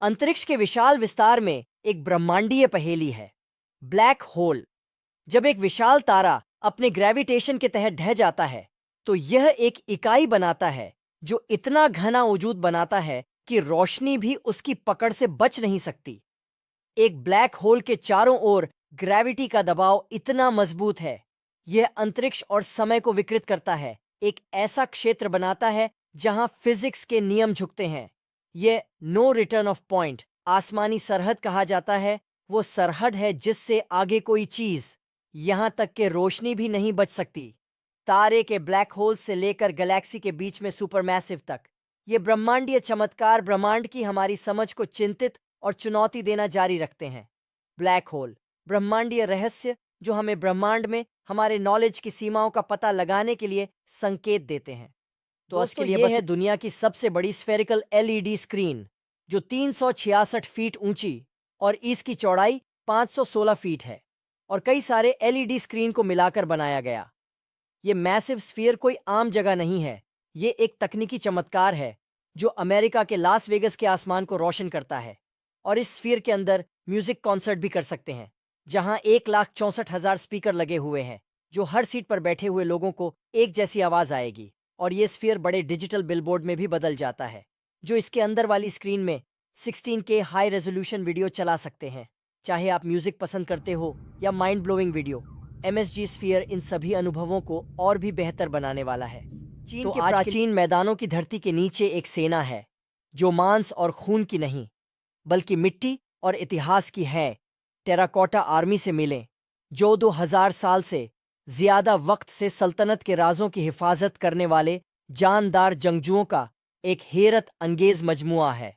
अंतरिक्ष के विशाल विस्तार में एक ब्रह्मांडीय पहेली है, ब्लैक होल। जब एक विशाल तारा अपने ग्रेविटेशन के तहत ढह जाता है तो यह एक इकाई बनाता है जो इतना घना वजूद बनाता है कि रोशनी भी उसकी पकड़ से बच नहीं सकती। एक ब्लैक होल के चारों ओर ग्रेविटी का दबाव इतना मजबूत है, यह अंतरिक्ष और समय को विकृत करता है, एक ऐसा क्षेत्र बनाता है जहां फिजिक्स के नियम झुकते हैं। यह नो रिटर्न ऑफ पॉइंट, आसमानी सरहद कहा जाता है। वो सरहद है जिससे आगे कोई चीज, यहां तक कि रोशनी भी नहीं बच सकती। तारे के ब्लैक होल से लेकर गैलेक्सी के बीच में सुपरमैसिव तक, ये ब्रह्मांडीय चमत्कार ब्रह्मांड की हमारी समझ को चिंतित और चुनौती देना जारी रखते हैं। ब्लैक होल, ब्रह्मांडीय रहस्य जो हमें ब्रह्मांड में हमारे नॉलेज की सीमाओं का पता लगाने के लिए संकेत देते हैं। तो आज के लिए ये है दुनिया की सबसे बड़ी स्फेरिकल एलईडी स्क्रीन, जो 366 फीट ऊंची और इसकी चौड़ाई 516 फीट है, और कई सारे एलईडी स्क्रीन को मिलाकर बनाया गया। ये मैसिव स्फीयर कोई आम जगह नहीं है, ये एक तकनीकी चमत्कार है जो अमेरिका के लास वेगस के आसमान को रोशन करता है। और इस स्फीयर के अंदर म्यूजिक कॉन्सर्ट भी कर सकते हैं, जहां 1,64,000 स्पीकर लगे हुए हैं, जो हर सीट पर बैठे हुए लोगों को एक जैसी आवाज आएगी। और ये स्फीयर बड़े डिजिटल बिलबोर्ड में भी बदल जाता है, जो इसके अंदर वाली स्क्रीन में 16K हाई रेजोल्यूशन वीडियो चला सकते हैं। चाहे आप म्यूजिक पसंद करते हो या mind blowing video, MSG sphere इन सभी अनुभवों को और भी बेहतर बनाने वाला है। चीन के प्राचीन मैदानों की धरती के नीचे एक सेना है जो मांस और खून की नहीं, बल्कि मिट्टी और इतिहास की है। टेराकोटा आर्मी से मिलें, जो 2000 साल से ज्यादा वक्त से सल्तनत के राजों की हिफाजत करने वाले जानदार जंगजुओं का एक हैरत अंगेज मजमुआ है।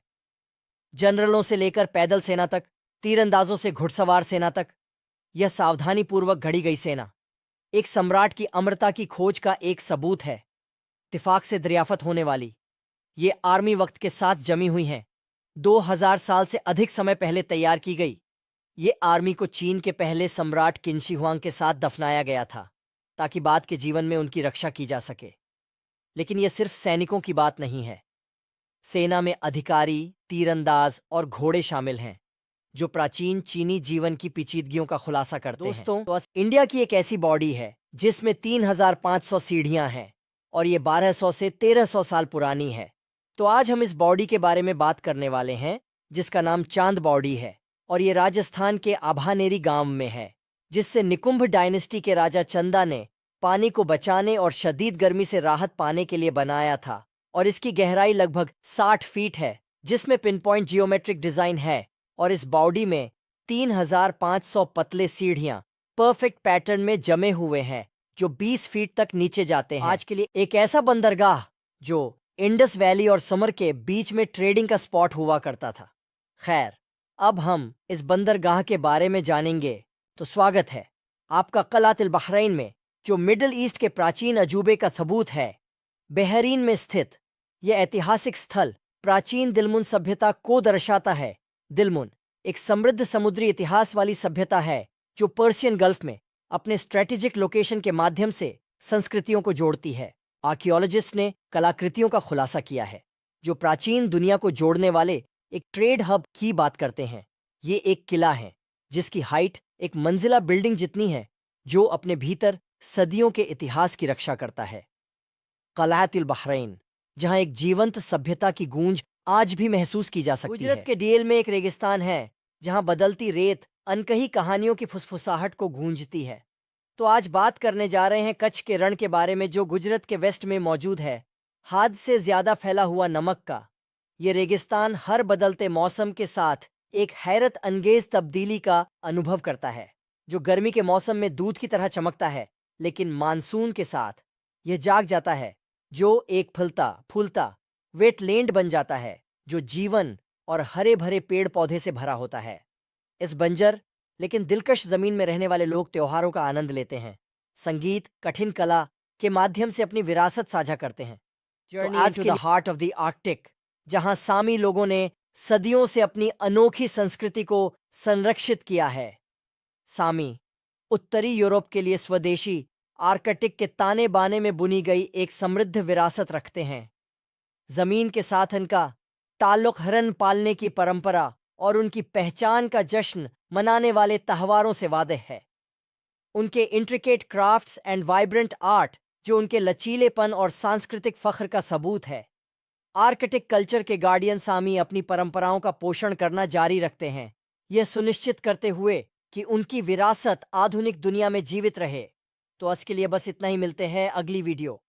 जनरलों से लेकर पैदल सेना तक, तीरंदाजों से घुड़सवार सेना तक, यह सावधानीपूर्वक घड़ी गई सेना एक सम्राट की अमरता की खोज का एक सबूत है। इत्तेफाक से दरियाफत होने वाली ये आर्मी वक्त के साथ जमी हुई हैं। 2000 साल से अधिक समय पहले तैयार की गई ये आर्मी को चीन के पहले सम्राट किन्शी हुआंग के साथ दफनाया गया था, ताकि बाद के जीवन में उनकी रक्षा की जा सके। लेकिन यह सिर्फ सैनिकों की बात नहीं है, सेना में अधिकारी, तीरंदाज और घोड़े शामिल हैं जो प्राचीन चीनी जीवन की पेचीदगियों का खुलासा करते हैं। तो इंडिया की एक ऐसी बॉडी है जिसमें 3500 सीढ़ियां हैं, और ये 1200 से 1300 साल पुरानी है। तो आज हम इस बॉडी के बारे में बात करने वाले हैं, जिसका नाम चांद बॉडी है, और ये राजस्थान के आभानेरी गांव में है, जिससे निकुंभ डायनेस्टी के राजा चंदा ने पानी को बचाने और शदीद गर्मी से राहत पाने के लिए बनाया था। और इसकी गहराई लगभग 60 फीट है, जिसमें पिन पॉइंट जियोमेट्रिक डिजाइन है। और इस बॉडी में 3500 पतले सीढ़ियां परफेक्ट पैटर्न में जमे हुए हैं, जो 20 फीट तक नीचे जाते हैं। आज के लिए एक ऐसा बंदरगाह जो इंडस वैली और समर के बीच में ट्रेडिंग का स्पॉट हुआ करता था। खैर, अब हम इस बंदरगाह के बारे में जानेंगे। तो स्वागत है आपका क़लअतुल बहरैन में, जो मिडिल ईस्ट के प्राचीन अजूबे का सबूत है। बहरीन में स्थित यह ऐतिहासिक स्थल प्राचीन दिलमुन सभ्यता को दर्शाता है। दिलमुन एक समृद्ध समुद्री इतिहास वाली सभ्यता है जो पर्शियन गल्फ में अपने स्ट्रेटेजिक लोकेशन के माध्यम से संस्कृतियों को जोड़ती है। आर्कियोलॉजिस्ट ने कलाकृतियों का खुलासा किया है जो प्राचीन दुनिया को जोड़ने वाले एक ट्रेड हब की बात करते हैं। ये एक किला है जिसकी हाइट एक मंजिला बिल्डिंग जितनी है, जो अपने भीतर सदियों के इतिहास की रक्षा करता है। क़लअतुल बहरैन, जहां एक जीवंत सभ्यता की गूंज आज भी महसूस की जा सकती है। गुजरात के डीएल में एक रेगिस्तान है जहां बदलती रेत अनकही कहानियों की फुसफुसाहट को गूंजती है। तो आज बात करने जा रहे हैं कच्छ के रण के बारे में, जो गुजरात के वेस्ट में मौजूद है, हद से ज्यादा फैला हुआ नमक का। ये रेगिस्तान हर बदलते मौसम के साथ एक हैरत अंगेज तब्दीली का अनुभव करता है, जो गर्मी के मौसम में दूध की तरह चमकता है, लेकिन मानसून के साथ यह जाग जाता है, जो एक फलता फूलता वेटलैंड बन जाता है, जो जीवन और हरे भरे पेड़ पौधे से भरा होता है। इस बंजर लेकिन दिलकश जमीन में रहने वाले लोग त्योहारों का आनंद लेते हैं, संगीत, कठिन कला के माध्यम से अपनी विरासत साझा करते हैं। Journey to the heart of the Arctic, जहां सामी लोगों ने सदियों से अपनी अनोखी संस्कृति को संरक्षित किया है। सामी उत्तरी यूरोप के लिए स्वदेशी आर्कटिक के ताने बाने में बुनी गई एक समृद्ध विरासत रखते हैं। जमीन के साथ इनका ताल्लुक हरन पालने की परंपरा और उनकी पहचान का जश्न मनाने वाले त्योहारों से वादे है। उनके intricate crafts and vibrant art जो उनके लचीलेपन और सांस्कृतिक फख्र का सबूत है। आर्कटिक कल्चर के गार्डियन सामी अपनी परंपराओं का पोषण करना जारी रखते हैं, यह सुनिश्चित करते हुए कि उनकी विरासत आधुनिक दुनिया में जीवित रहे। तो आज के लिए बस इतना ही, मिलते हैं अगली वीडियो।